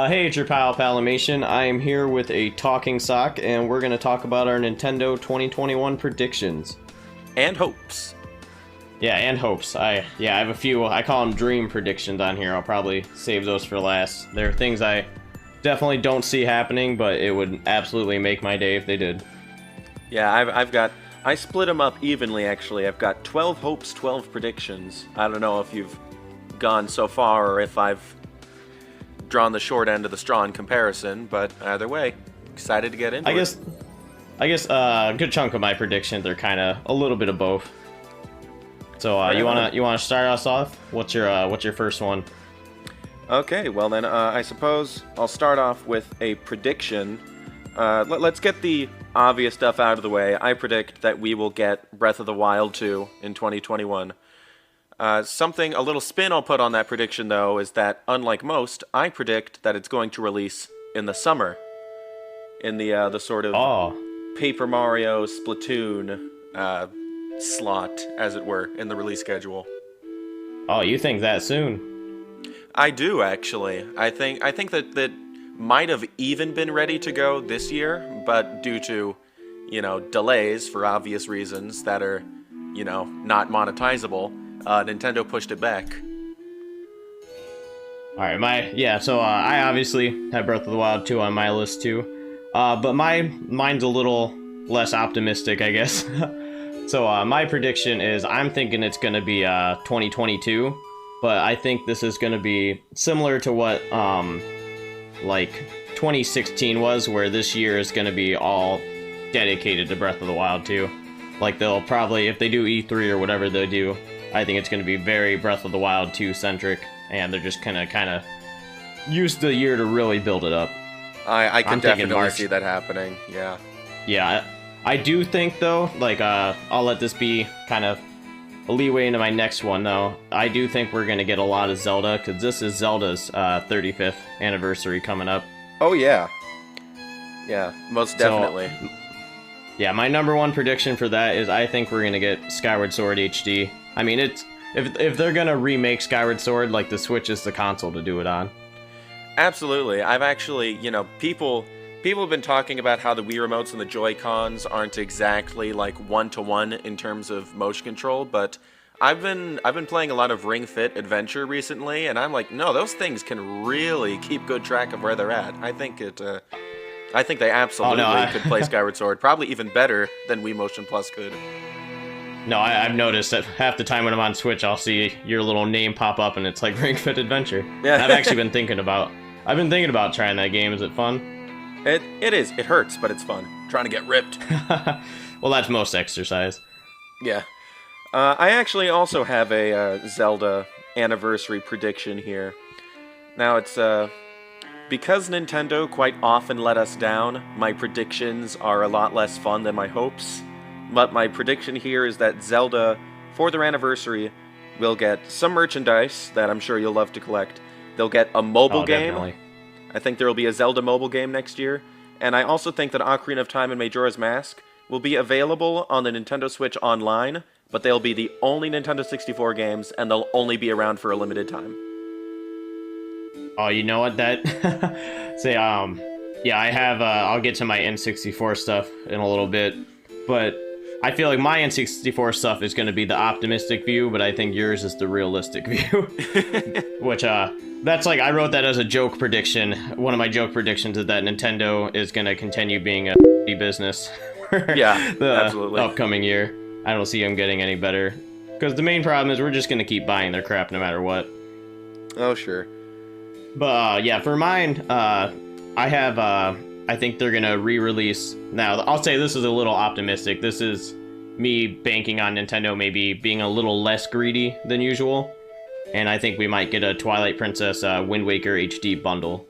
Hey, it's your pal Palamation. I am here with a talking sock, and we're going to talk about our Nintendo 2021 predictions. And hopes. Yeah, and hopes. I have a few. I call them dream predictions on here. I'll probably save those for last. They're things I definitely don't see happening, but it would absolutely make my day if they did. Yeah, I split them up evenly, actually. I've got 12 hopes, 12 predictions. I don't know if you've gone so far or if I've drawn the short end of the straw in comparison, but either way, excited to get into it. I guess a good chunk of my predictions are kind of a little bit of both. So you wanna start us off? What's your first one? Okay, well then, I suppose I'll start off with a prediction. Let's get the obvious stuff out of the way. I predict that we will get Breath of the Wild 2 in 2021. A little spin I'll put on that prediction, though, is that, unlike most, I predict that it's going to release in the summer. In the sort of Paper Mario Splatoon slot, as it were, in the release schedule. Oh, you think that soon? I do, actually. I think that might have even been ready to go this year, but due to, delays for obvious reasons that are, not monetizable, Nintendo pushed it back. Alright, so I obviously have Breath of the Wild 2 on my list too. But mine's a little less optimistic, I guess. So my prediction is I'm thinking it's going to be 2022, but I think this is going to be similar to what like 2016 was, where this year is going to be all dedicated to Breath of the Wild 2. Like they'll probably, if they do E3 or whatever they do, I think it's going to be very Breath of the Wild 2 centric, and they're just gonna kind of use the year to really build it up. I can definitely see that happening. Yeah. Yeah, I do think though, like I'll let this be kind of a leeway into my next one though. I do think we're gonna get a lot of Zelda, because this is Zelda's 35th anniversary coming up. Oh yeah. Yeah, most definitely. So, yeah, my number one prediction for that is I think we're gonna get Skyward Sword HD. I mean, if they're gonna remake Skyward Sword, like the Switch is the console to do it on. Absolutely. I've actually, people have been talking about how the Wii remotes and the Joy-Cons aren't exactly like one-to-one in terms of motion control, but I've been playing a lot of Ring Fit Adventure recently, and I'm like, no, those things can really keep good track of where they're at. I think they absolutely could play Skyward Sword, probably even better than Wii Motion Plus could. No, I've noticed that half the time when I'm on Switch, I'll see your little name pop up, and it's like Ring Fit Adventure. Yeah. I've actually been thinking about trying that game. Is it fun? It is. It hurts, but it's fun. Trying to get ripped. Well, that's most exercise. Yeah. I actually also have a Zelda anniversary prediction here. Now, it's because Nintendo quite often let us down, my predictions are a lot less fun than my hopes. But my prediction here is that Zelda, for their anniversary, will get some merchandise that I'm sure you'll love to collect. They'll get a mobile game. Definitely. I think there will be a Zelda mobile game next year. And I also think that Ocarina of Time and Majora's Mask will be available on the Nintendo Switch Online, but they'll be the only Nintendo 64 games, and they'll only be around for a limited time. Oh, you know what? Yeah, I have. I'll get to my N64 stuff in a little bit, but I feel like my N64 stuff is going to be the optimistic view, but I think yours is the realistic view. Which, that's like, I wrote that as a joke prediction. One of my joke predictions is that Nintendo is going to continue being a business. Yeah, the absolutely. Upcoming year. I don't see them getting any better. Because the main problem is we're just going to keep buying their crap no matter what. Oh, sure. But, yeah, for mine, I think they're going to re-release. Now, I'll say this is a little optimistic. This is me banking on Nintendo maybe being a little less greedy than usual. And I think we might get a Twilight Princess Wind Waker HD bundle.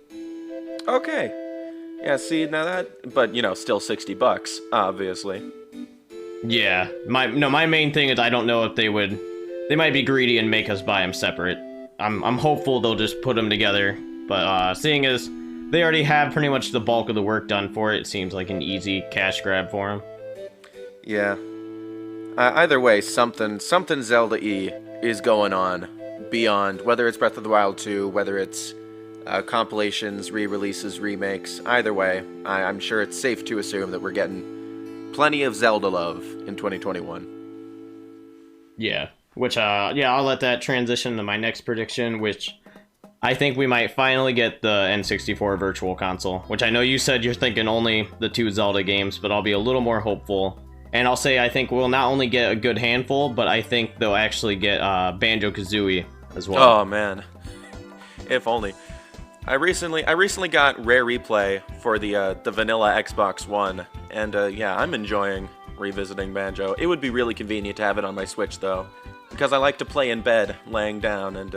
Okay. Yeah, see, now that... But, still $60, obviously. Yeah. My main thing is I don't know if they would... They might be greedy and make us buy them separate. I'm hopeful they'll just put them together. But seeing as... They already have pretty much the bulk of the work done for it. It seems like an easy cash grab for them. Yeah. Either way, something Zelda-y is going on beyond, whether it's Breath of the Wild 2, whether it's compilations, re-releases, remakes. Either way, I'm sure it's safe to assume that we're getting plenty of Zelda love in 2021. Yeah. Which, yeah, I'll let that transition to my next prediction, which I think we might finally get the N64 Virtual Console, which I know you said you're thinking only the 2 Zelda games, but I'll be a little more hopeful. And I'll say I think we'll not only get a good handful, but I think they'll actually get Banjo-Kazooie as well. Oh, man. If only. I recently got Rare Replay for the vanilla Xbox One, and yeah, I'm enjoying revisiting Banjo. It would be really convenient to have it on my Switch, though, because I like to play in bed, laying down, and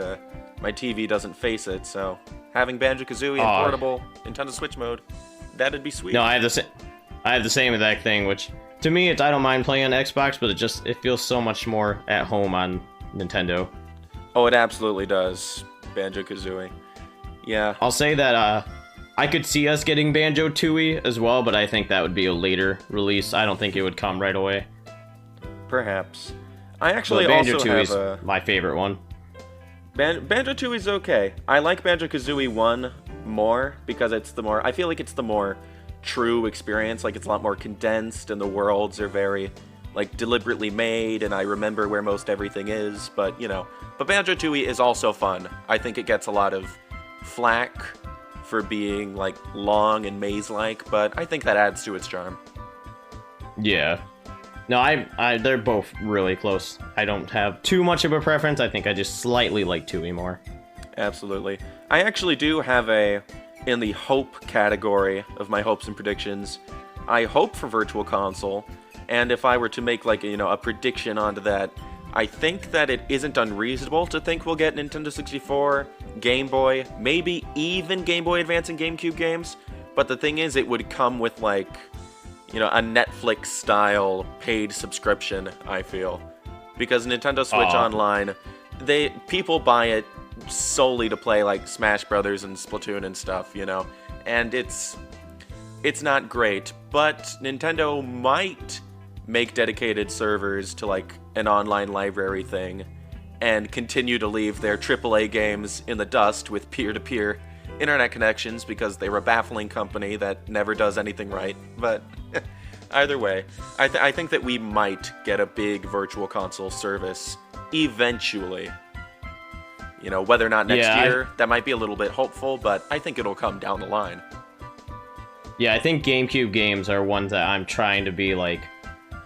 my TV doesn't face it, so having Banjo-Kazooie in portable Nintendo Switch mode, that'd be sweet. No, I have the same exact thing, which to me, I don't mind playing on Xbox, but it feels so much more at home on Nintendo. Oh, it absolutely does. Banjo-Kazooie. Yeah. I'll say that I could see us getting Banjo-Tooie as well, but I think that would be a later release. I don't think it would come right away. Perhaps. I actually also have my favorite one. Banjo-Tooie's okay. I like Banjo-Kazooie 1 more because I feel like it's the more true experience. Like, it's a lot more condensed and the worlds are very, like, deliberately made, and I remember where most everything is, but Banjo-Tooie is also fun. I think it gets a lot of flack for being, like, long and maze-like, but I think that adds to its charm. Yeah. No, they're both really close. I don't have too much of a preference. I think I just slightly like Tooie more. Absolutely. I actually do have in the hope category of my hopes and predictions, I hope for Virtual Console, and if I were to make, like, a prediction onto that, I think that it isn't unreasonable to think we'll get Nintendo 64, Game Boy, maybe even Game Boy Advance and GameCube games, but the thing is, it would come with, like, a Netflix-style paid subscription, I feel. Because Nintendo Switch Online, people buy it solely to play, like, Smash Brothers and Splatoon and stuff, and it's not great, but Nintendo might make dedicated servers to, like, an online library thing, and continue to leave their AAA games in the dust with peer-to-peer internet connections because they're a baffling company that never does anything right. But either way, I think that we might get a big Virtual Console service eventually. Whether or not next year, that might be a little bit hopeful, but I think it'll come down the line. Yeah, I think GameCube games are ones that I'm trying to be, like,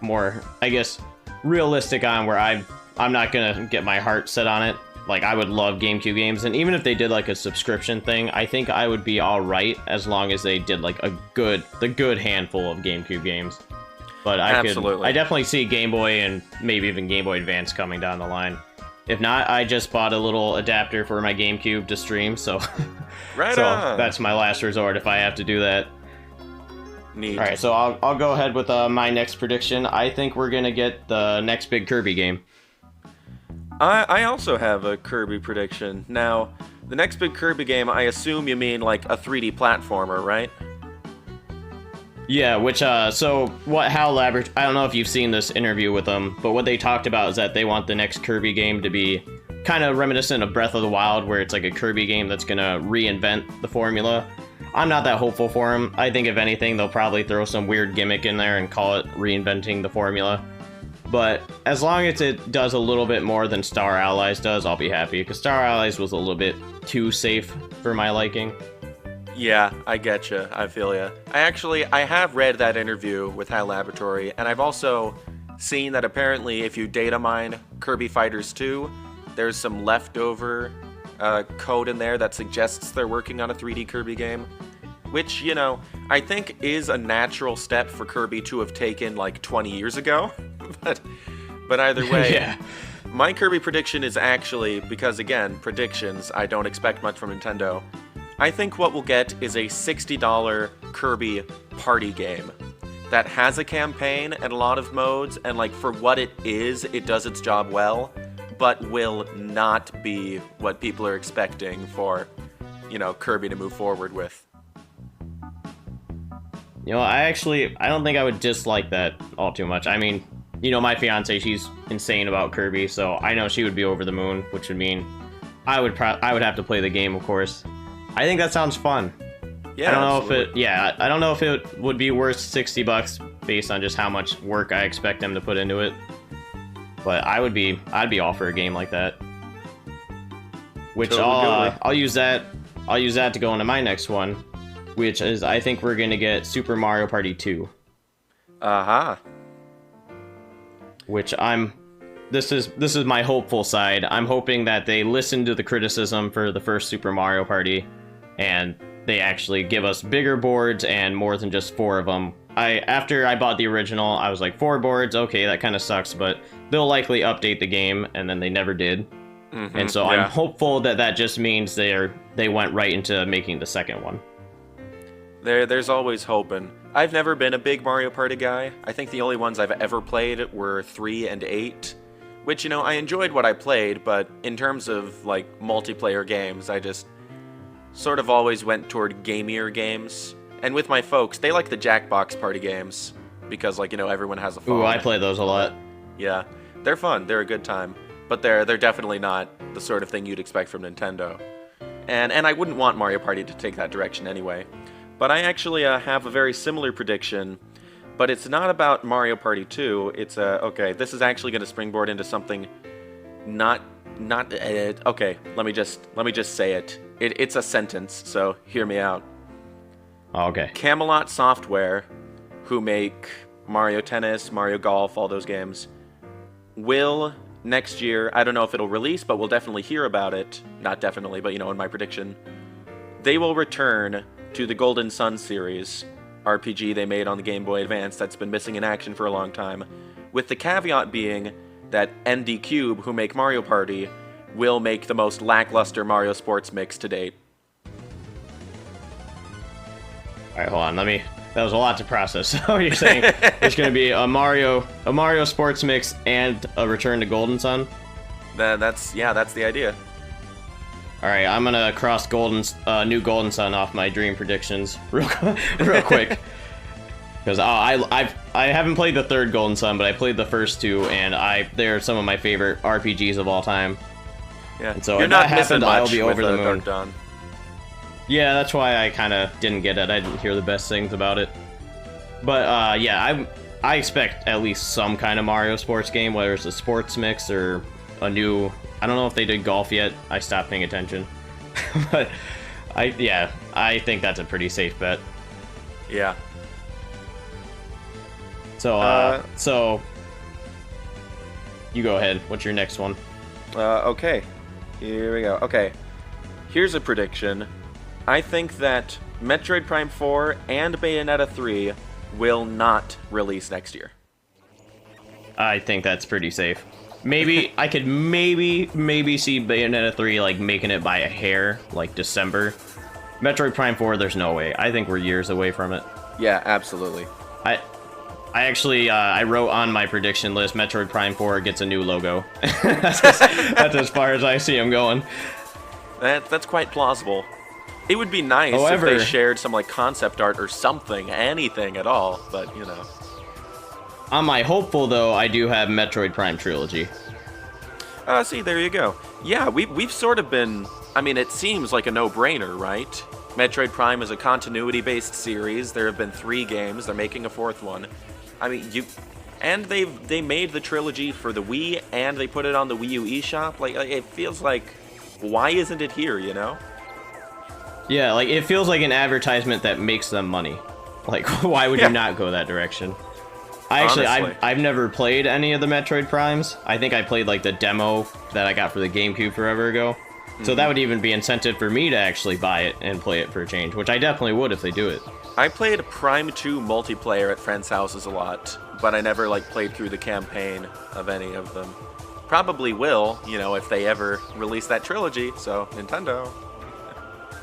more, I guess, realistic on, where I'm not gonna get my heart set on it. Like, I would love GameCube games, and even if they did, like, a subscription thing, I think I would be alright as long as they did, like, the good handful of GameCube games. But I definitely see Game Boy and maybe even Game Boy Advance coming down the line. If not, I just bought a little adapter for my GameCube to stream, so right so on. That's my last resort if I have to do that. Neat. Alright, so I'll go ahead with my next prediction. I think we're gonna get the next big Kirby game. I also have a Kirby prediction. Now, the next big Kirby game, I assume you mean, like, a 3D platformer, right? Yeah, which, so what HAL Laboratory, I don't know if you've seen this interview with them, but what they talked about is that they want the next Kirby game to be kind of reminiscent of Breath of the Wild, where it's like a Kirby game that's gonna reinvent the formula. I'm not that hopeful for them. I think if anything, they'll probably throw some weird gimmick in there and call it reinventing the formula. But as long as it does a little bit more than Star Allies does, I'll be happy, because Star Allies was a little bit too safe for my liking. Yeah, I getcha. I feel ya. I have read that interview with HAL Laboratory, and I've also seen that apparently if you data mine Kirby Fighters 2, there's some leftover code in there that suggests they're working on a 3D Kirby game, which, I think is a natural step for Kirby to have taken, like, 20 years ago. But either way, yeah. My Kirby prediction is actually, because again, predictions, I don't expect much from Nintendo. I think what we'll get is a $60 Kirby party game that has a campaign and a lot of modes, and, like, for what it is, it does its job well, but will not be what people are expecting for, Kirby to move forward with. I don't think I would dislike that all too much. I mean, my fiance, she's insane about Kirby, so I know she would be over the moon, which would mean I would have to play the game, of course. I think that sounds fun. Yeah, I don't know absolutely. I don't know if it would be worth $60 based on just how much work I expect them to put into it. But I'd be all for a game like that. Which Totally. I'll use that to go into my next one, which is I think we're gonna get Super Mario Party 2. Aha. Which this is my hopeful side. I'm hoping that they listen to the criticism for the first Super Mario Party, and they actually give us bigger boards and more than just 4 of them. After I bought the original, I was like, 4 boards, okay, that kind of sucks, but they'll likely update the game, and then they never did. And so yeah. I'm hopeful that just means they went right into making the second one. There's always hoping. I've never been a big Mario Party guy. I think the only ones I've ever played were 3 and 8, which, I enjoyed what I played, but in terms of, like, multiplayer games, I just sort of always went toward gamier games. And with my folks, they like the Jackbox party games, because, like, everyone has a phone. Ooh, I play those a lot. Yeah, they're fun. They're a good time. But they're definitely not the sort of thing you'd expect from Nintendo. And I wouldn't want Mario Party to take that direction anyway. But I actually have a very similar prediction, but it's not about Mario Party 2. It's okay, this is actually going to springboard into something okay, let me just say it. It's a sentence, so hear me out. Okay. Camelot Software, who make Mario Tennis, Mario Golf, all those games, will next year, I don't know if it'll release, but we'll definitely hear about it. Not definitely, but in my prediction, they will return to the Golden Sun series, RPG they made on the Game Boy Advance that's been missing in action for a long time, with the caveat being that ND Cube, who make Mario Party, will make the most lackluster Mario Sports mix to date. Alright, hold on, that was a lot to process. So you're saying there's going to be a Mario Sports mix and a return to Golden Sun? That's the idea. Alright, I'm gonna cross New Golden Sun off my dream predictions real quick. Because I haven't played the third Golden Sun, but I played the first 2, and they're some of my favorite RPGs of all time. Yeah, and so you're if not that missing happened, much I'll be over with, the moon. Dark Dawn. Yeah, that's why I kind of didn't get it. I didn't hear the best things about it. But yeah, I expect at least some kind of Mario sports game, whether it's a sports mix or a new... I don't know if they did golf yet. I stopped paying attention. But I think that's a pretty safe bet. Yeah. So you go ahead. What's your next one? Okay. Here we go. Okay. Here's a prediction. I think that Metroid Prime 4 and Bayonetta 3 will not release next year. I think that's pretty safe. Maybe I could maybe see Bayonetta 3 like making it by a hair, like December. Metroid Prime 4, there's no way. I think we're years away from it. Yeah, absolutely. I actually I wrote on my prediction list Metroid Prime 4 gets a new logo. that's as far as I see him going. That's quite plausible. It would be nice if they shared some like concept art or something, anything at all, but On my hopeful, though, I do have Metroid Prime Trilogy. See, there you go. Yeah, we've sort of been... I mean, it seems like a no-brainer, right? Metroid Prime is a continuity-based series. There have been 3 games. They're making a 4th one. I mean, and they made the trilogy for the Wii, and they put it on the Wii U eShop. Like, it feels like, why isn't it here, Yeah, like, it feels like an advertisement that makes them money. Like, why would you not go that direction? I've never played any of the Metroid Primes. I think I played, like, the demo that I got for the GameCube forever ago. So that would even be incentive for me to actually buy it and play it for a change, which I definitely would if they do it. I played Prime 2 multiplayer at friends' houses a lot, but I never, like, played through the campaign of any of them. Probably will, if they ever release that trilogy, so Nintendo.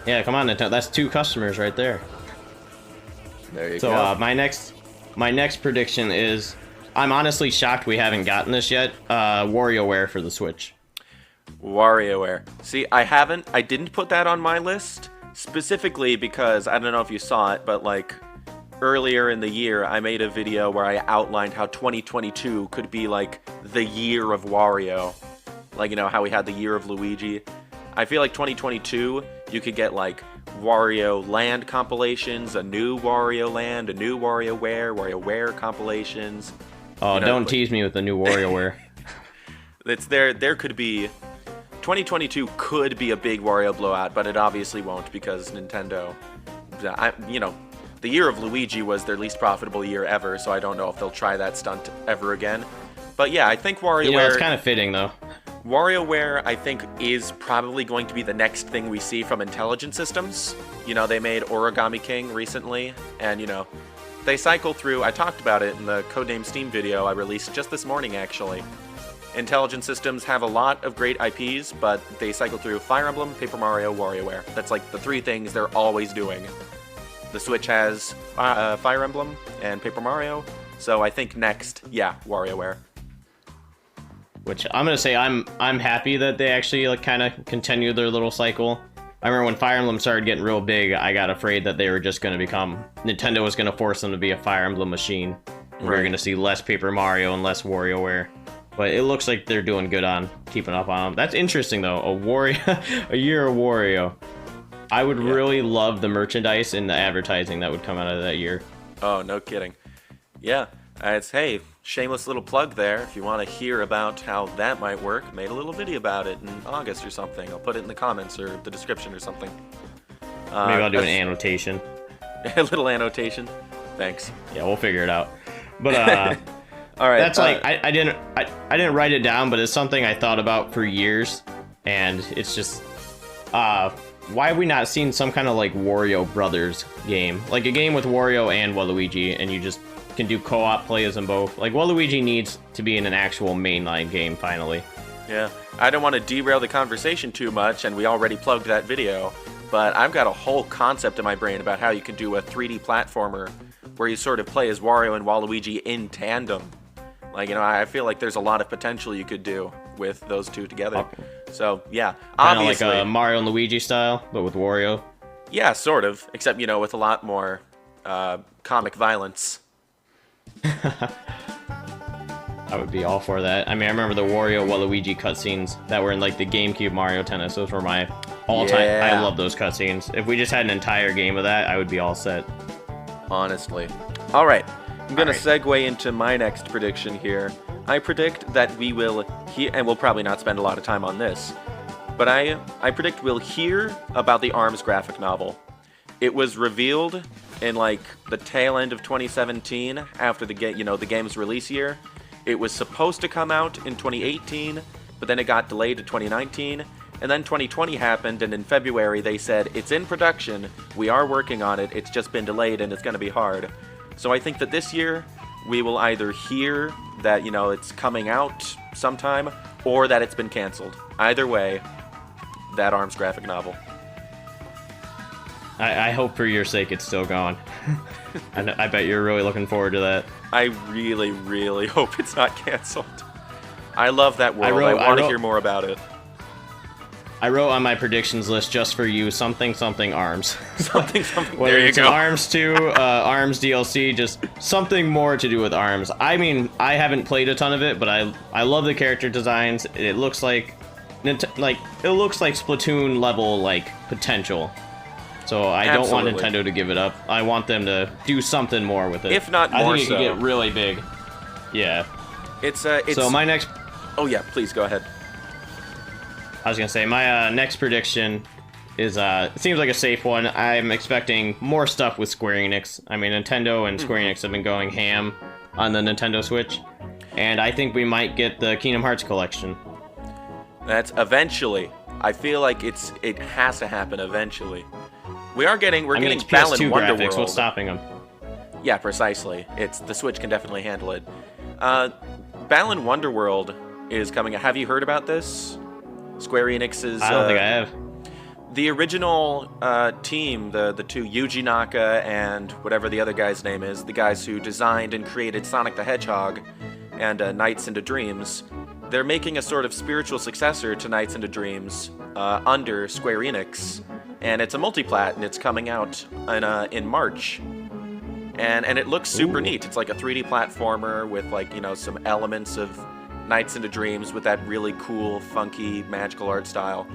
Yeah, come on, Nintendo. That's 2 customers right there. There you go. So, my next prediction is, I'm honestly shocked we haven't gotten this yet, Warioware for the Switch. Warioware. See, I didn't put that on my list, specifically because, I don't know if you saw it, but like, earlier in the year, I made a video where I outlined how 2022 could be like, the year of Wario. Like, how we had the year of Luigi. I feel like 2022, you could get like, Wario Land compilations, a new Wario Land, a new WarioWare compilations. Oh, don't tease me with the new Warioware. It's there could be 2022 could be a big Wario blowout, but it obviously won't because Nintendo, the year of Luigi was their least profitable year ever, so I don't know if they'll try that stunt ever again. But yeah, I think WarioWare... it's kind of fitting, though. WarioWare, I think, is probably going to be the next thing we see from Intelligent Systems. They made Origami King recently, and, they cycle through... I talked about it in the Codename Steam video I released just this morning, actually. Intelligent Systems have a lot of great IPs, but they cycle through Fire Emblem, Paper Mario, WarioWare. That's like the three things they're always doing. The Switch has Fire Emblem and Paper Mario, so I think next, yeah, WarioWare. Which I'm gonna say I'm happy that they actually kind of continue their little cycle. I remember when Fire Emblem started getting real big, I got afraid that they were just gonna Nintendo was gonna force them to be a Fire Emblem machine. Right. We're gonna see less Paper Mario and less WarioWare. But it looks like they're doing good on keeping up on them. That's interesting though. A year of Wario. I would really love the merchandise and the advertising that would come out of that year. Oh, no kidding. Yeah, hey, shameless little plug there. If you want to hear about how that might work, made a little video about it in August or something. I'll put it in the comments or the description or something. Maybe I'll do an annotation. A little annotation. Thanks. Yeah, we'll figure it out. But all right. That's I didn't write it down, but it's something I thought about for years, and it's just why have we not seen some kind of like Wario Brothers game, like a game with Wario and Waluigi, and you just can do co-op play as them both? Like Waluigi needs to be in an actual mainline game finally. Yeah, I don't want to derail the conversation too much, and we already plugged that video, but I've got a whole concept in my brain about how you can do a 3D platformer where you sort of play as Wario and Waluigi in tandem. Like, I feel like there's a lot of potential you could do with those two together. Okay. So, yeah, obviously... Kind of like a Mario and Luigi style, but with Wario? Yeah, sort of, except, with a lot more comic violence. I would be all for that. I mean, I remember the Wario Waluigi cutscenes that were in, like, the GameCube Mario Tennis. Those were my all-time... Yeah. I love those cutscenes. If we just had an entire game of that, I would be all set. Honestly. All right. I'm going to segue into my next prediction here. I predict that we will hear, and we'll probably not spend a lot of time on this, but I predict we'll hear about the ARMS graphic novel. It was revealed in like the tail end of 2017 after the game's release year. It was supposed to come out in 2018, but then it got delayed to 2019, and then 2020 happened, and in February they said, it's in production, we are working on it, it's just been delayed and it's going to be hard. So I think that this year, we will either hear that, it's coming out sometime, or that it's been canceled. Either way, that ARMS graphic novel. I hope for your sake it's still going. I bet you're really looking forward to that. I really, really hope it's not canceled. I love that world. I want to hear more about it. I wrote on my predictions list just for you, something ARMS. Something. Whether there you it's go. ARMS 2, ARMS DLC, just something more to do with ARMS. I mean, I haven't played a ton of it, but I love the character designs. It looks like Splatoon level like potential. So I don't want Nintendo to give it up. I want them to do something more with it. If not more, I think it could get really big. Yeah. It's so my next. Oh yeah, please go ahead. I was gonna say, my next prediction is, it seems like a safe one. I'm expecting more stuff with Square Enix. I mean, Nintendo and Square Enix have been going ham on the Nintendo Switch, and I think we might get the Kingdom Hearts collection. That's eventually. I feel like it has to happen eventually. We're getting PS2 Balan graphics. What's stopping them? Yeah, precisely. The Switch can definitely handle it. Balan Wonderworld is coming out. Have you heard about this? Square Enix's... I don't think I have. The original team, the two, Yuji Naka and whatever the other guy's name is, the guys who designed and created Sonic the Hedgehog and Nights into Dreams, they're making a sort of spiritual successor to Nights into Dreams under Square Enix. And it's a multiplat, and it's coming out in March. And it looks super neat. It's like a 3D platformer with some elements of Nights into Dreams with that really cool, funky, magical art style.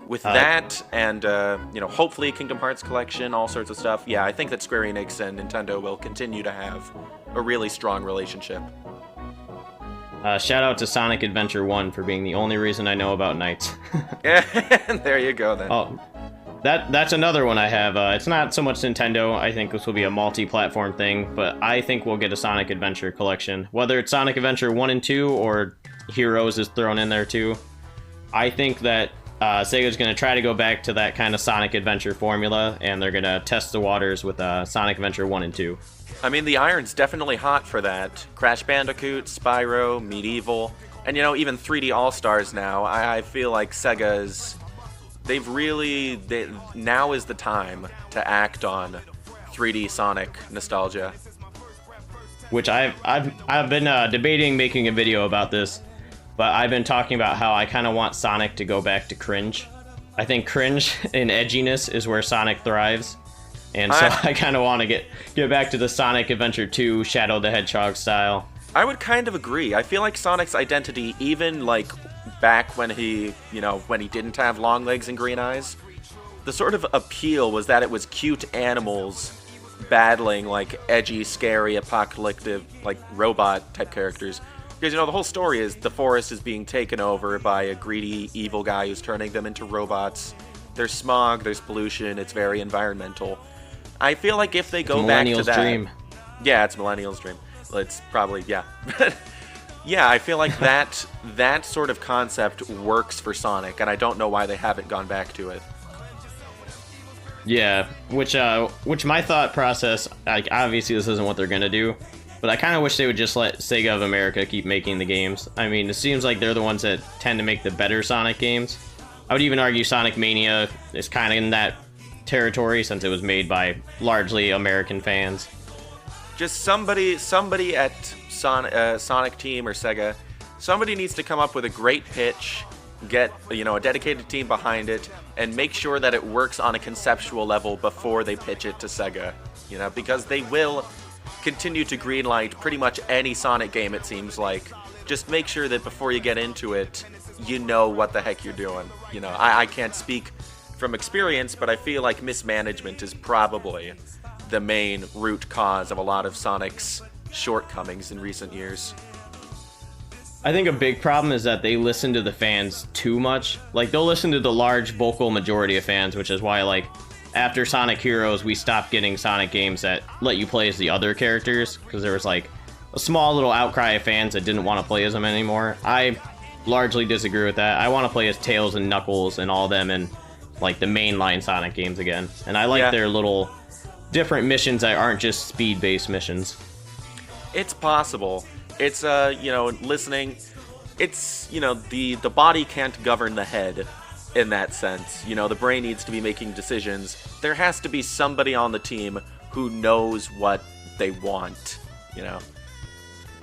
with that and, hopefully Kingdom Hearts collection, all sorts of stuff, yeah, I think that Square Enix and Nintendo will continue to have a really strong relationship. Shout out to Sonic Adventure 1 for being the only reason I know about Knights. Yeah, there you go then. Oh, that's another one I have. It's not so much Nintendo. I think this will be a multi-platform thing, but I think we'll get a Sonic Adventure collection. Whether it's Sonic Adventure 1 and 2 or Heroes is thrown in there too. I think that Sega's going to try to go back to that kind of Sonic Adventure formula, and they're going to test the waters with Sonic Adventure 1 and 2. I mean, the iron's definitely hot for that. Crash Bandicoot, Spyro, Medieval, and even 3D All-Stars now. I feel like Sega's... now is the time to act on 3D Sonic nostalgia. Which I've been debating making a video about this, but I've been talking about how I kind of want Sonic to go back to cringe. I think cringe and edginess is where Sonic thrives. And so I kind of want to get back to the Sonic Adventure 2 Shadow the Hedgehog style. I would kind of agree. I feel like Sonic's identity, even like back when he didn't have long legs and green eyes, the sort of appeal was that it was cute animals battling like edgy, scary, apocalyptic, like robot type characters. Because the whole story is the forest is being taken over by a greedy, evil guy who's turning them into robots. There's smog, there's pollution, it's very environmental. I feel like if they go back to that... Dream. Yeah, it's Millennial's dream. It's probably, yeah. Yeah, I feel like that sort of concept works for Sonic, and I don't know why they haven't gone back to it. Yeah, which my thought process, like, obviously this isn't what they're gonna do, but I kind of wish they would just let Sega of America keep making the games. I mean, it seems like they're the ones that tend to make the better Sonic games. I would even argue Sonic Mania is kind of in that territory since it was made by largely American fans. Just somebody at Sonic Team or Sega, somebody needs to come up with a great pitch, get a dedicated team behind it, and make sure that it works on a conceptual level before they pitch it to Sega. Because they will continue to greenlight pretty much any Sonic game, it seems like. Just make sure that before you get into it, you know what the heck you're doing. I can't speak from experience, but I feel like mismanagement is probably the main root cause of a lot of Sonic's shortcomings in recent years. I think a big problem is that they listen to the fans too much. Like, they'll listen to the large vocal majority of fans, which is why, like, after Sonic Heroes, we stopped getting Sonic games that let you play as the other characters, because there was, like, a small little outcry of fans that didn't want to play as them anymore. I largely disagree with that. I want to play as Tails and Knuckles and all of them in, like, the mainline Sonic games again. And I like their little different missions that aren't just speed-based missions. It's possible. It's, listening. It's, the body can't govern the head in that sense. The brain needs to be making decisions. There has to be somebody on the team who knows what they want,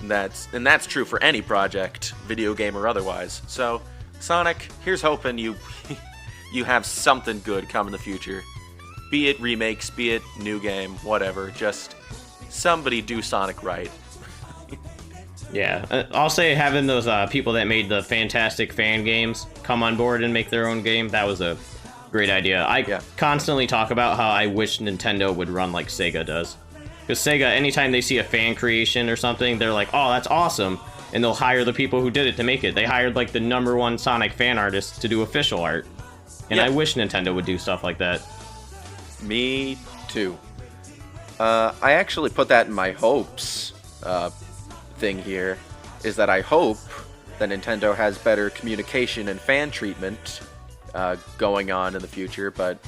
And that's true for any project, video game or otherwise. So, Sonic, here's hoping you have something good come in the future. Be it remakes, be it new game, whatever. Just somebody do Sonic right. Yeah, I'll say having those people that made the fantastic fan games come on board and make their own game, that was a great idea. I constantly talk about how I wish Nintendo would run like Sega does. Because Sega, anytime they see a fan creation or something, they're like, oh, that's awesome. And they'll hire the people who did it to make it. They hired like the #1 Sonic fan artist to do official art. And I wish Nintendo would do stuff like that. Me too. I actually put that in my hopes thing here, is that I hope that Nintendo has better communication and fan treatment going on in the future, but,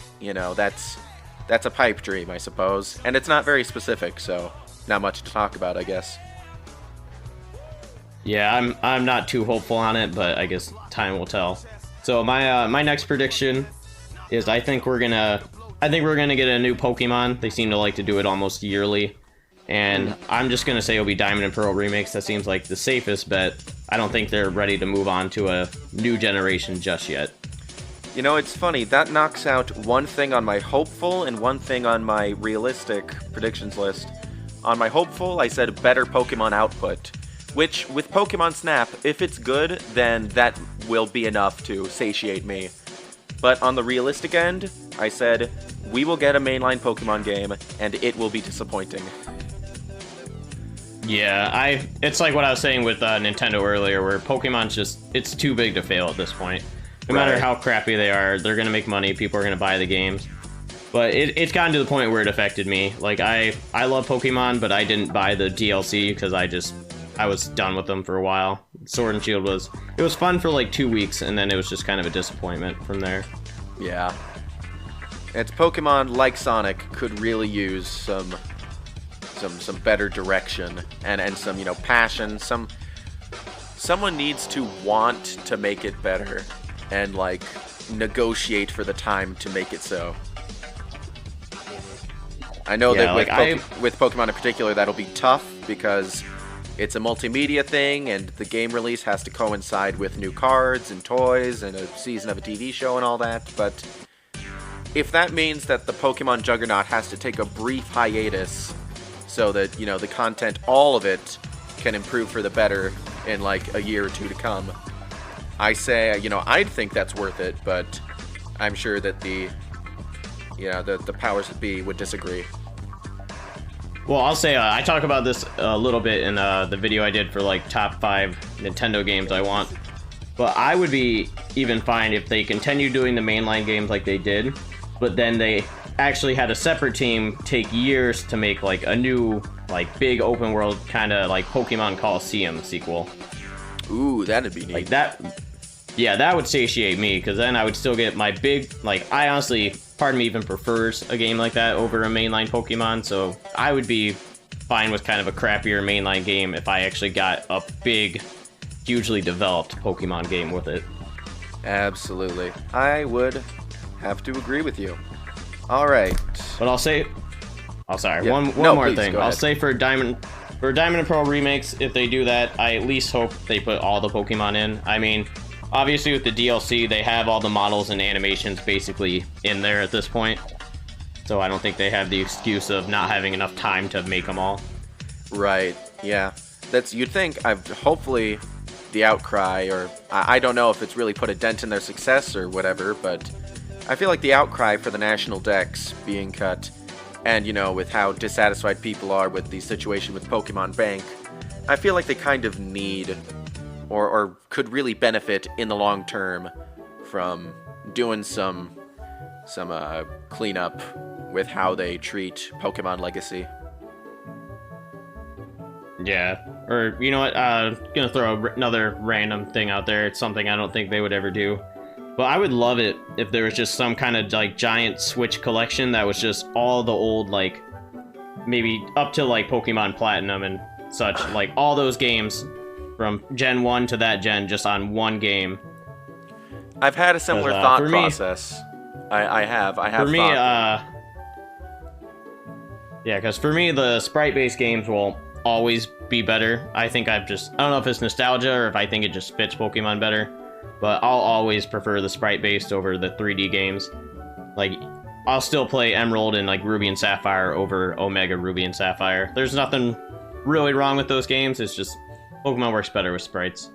that's a pipe dream, I suppose. And it's not very specific, so not much to talk about, I guess. Yeah, I'm not too hopeful on it, but I guess time will tell. So my next prediction is I think we're gonna get a new Pokemon. They seem to like to do it almost yearly. And I'm just gonna say it'll be Diamond and Pearl remakes. That seems like the safest bet. I don't think they're ready to move on to a new generation just yet. It's funny, that knocks out one thing on my hopeful and one thing on my realistic predictions list. On my hopeful, I said better Pokemon output, which, with Pokemon Snap, if it's good, then that will be enough to satiate me. But on the realistic end, I said, we will get a mainline Pokemon game, and it will be disappointing. Yeah, it's like what I was saying with Nintendo earlier, where Pokemon's just, it's too big to fail at this point. No matter how crappy they are, they're going to make money, people are going to buy the games. But it's gotten to the point where it affected me. Like, I love Pokemon, but I didn't buy the DLC because I was done with them for a while. Sword and Shield was fun for like 2 weeks, and then it was just kind of a disappointment from there. Yeah. It's Pokemon, like Sonic, could really use some better direction and some, passion. Someone needs to want to make it better and, like, negotiate for the time to make it so. I know that with Pokemon in particular, that'll be tough because it's a multimedia thing, and the game release has to coincide with new cards and toys and a season of a TV show and all that, but if that means that the Pokemon Juggernaut has to take a brief hiatus so that, the content, all of it, can improve for the better in, like, a year or two to come, I say, I'd think that's worth it, but I'm sure that the powers that be would disagree. Well, I'll say I talk about this a little bit in the video I did for like top 5 Nintendo games I want. But I would be even fine if they continue doing the mainline games like they did, but then they actually had a separate team take years to make like a new, like, big open world kind of like Pokemon Coliseum sequel. Ooh, that'd be neat. Like that. Yeah, that would satiate me, because then I would still get my big, like, I honestly, part of me even prefers a game like that over a mainline Pokemon, so I would be fine with kind of a crappier mainline game if I actually got a big, hugely developed Pokemon game with it. Absolutely. I would have to agree with you. Alright. But I'll say... Oh, sorry. Yeah. One more thing. I'll say for Diamond and Pearl remakes, if they do that, I at least hope they put all the Pokemon in. I mean... Obviously, with the DLC, they have all the models and animations basically in there at this point. So I don't think they have the excuse of not having enough time to make them all. Right, yeah. You'd think, hopefully, the outcry, or I don't know if it's really put a dent in their success or whatever, but I feel like the outcry for the national decks being cut, and, with how dissatisfied people are with the situation with Pokemon Bank, I feel like they kind of need... Or could really benefit in the long term from doing some cleanup with how they treat Pokemon Legacy. Yeah, or you know what? Gonna throw another random thing out there. It's something I don't think they would ever do, but I would love it if there was just some kind of like giant Switch collection that was just all the old, like, maybe up to like Pokemon Platinum and such, like all those games. From Gen 1 to that gen, just on one game. I've had a similar thought process. I have for me, yeah, because for me, the sprite-based games will always be better. I don't know if it's nostalgia or if I think it just fits Pokemon better, but I'll always prefer the sprite-based over the 3D games. Like, I'll still play Emerald and, like, Ruby and Sapphire over Omega Ruby and Sapphire. There's nothing really wrong with those games, it's just... Pokemon works better with sprites.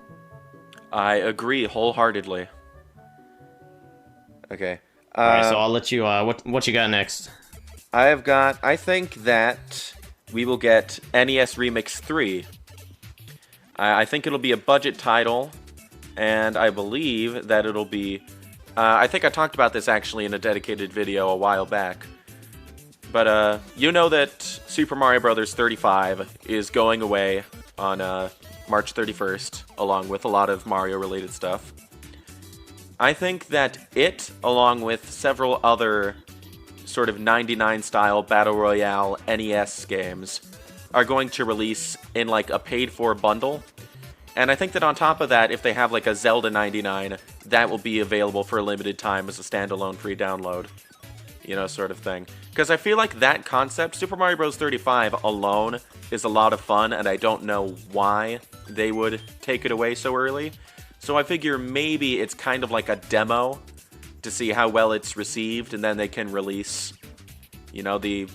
I agree wholeheartedly. Okay. Alright, so I'll let you, what you got next? I think that we will get NES Remix 3. I think it'll be a budget title, and I believe that it'll be... I think I talked about this actually in a dedicated video a while back. But, you know that Super Mario Bros. 35 is going away on, March 31st, along with a lot of Mario-related stuff. I think that it, along with several other sort of 99-style Battle Royale NES games, are going to release in, like, a paid-for bundle. And I think that on top of that, if they have, like, a Zelda 99, that will be available for a limited time as a standalone free download. Sort of thing. Because I feel like that concept, Super Mario Bros. 35 alone, is a lot of fun, and I don't know why they would take it away so early. So I figure maybe it's kind of like a demo to see how well it's received, and then they can release, the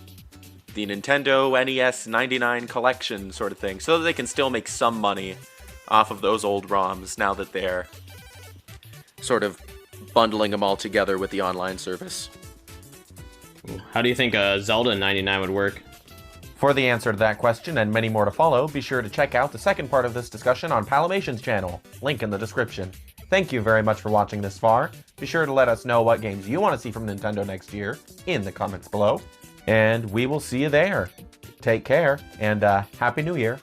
Nintendo NES 99 collection sort of thing, so that they can still make some money off of those old ROMs now that they're sort of bundling them all together with the online service. How do you think Zelda 99 would work? For the answer to that question and many more to follow, be sure to check out the second part of this discussion on Palamation's channel, link in the description. Thank you very much for watching this far. Be sure to let us know what games you want to see from Nintendo next year in the comments below, and we will see you there. Take care, and Happy New Year.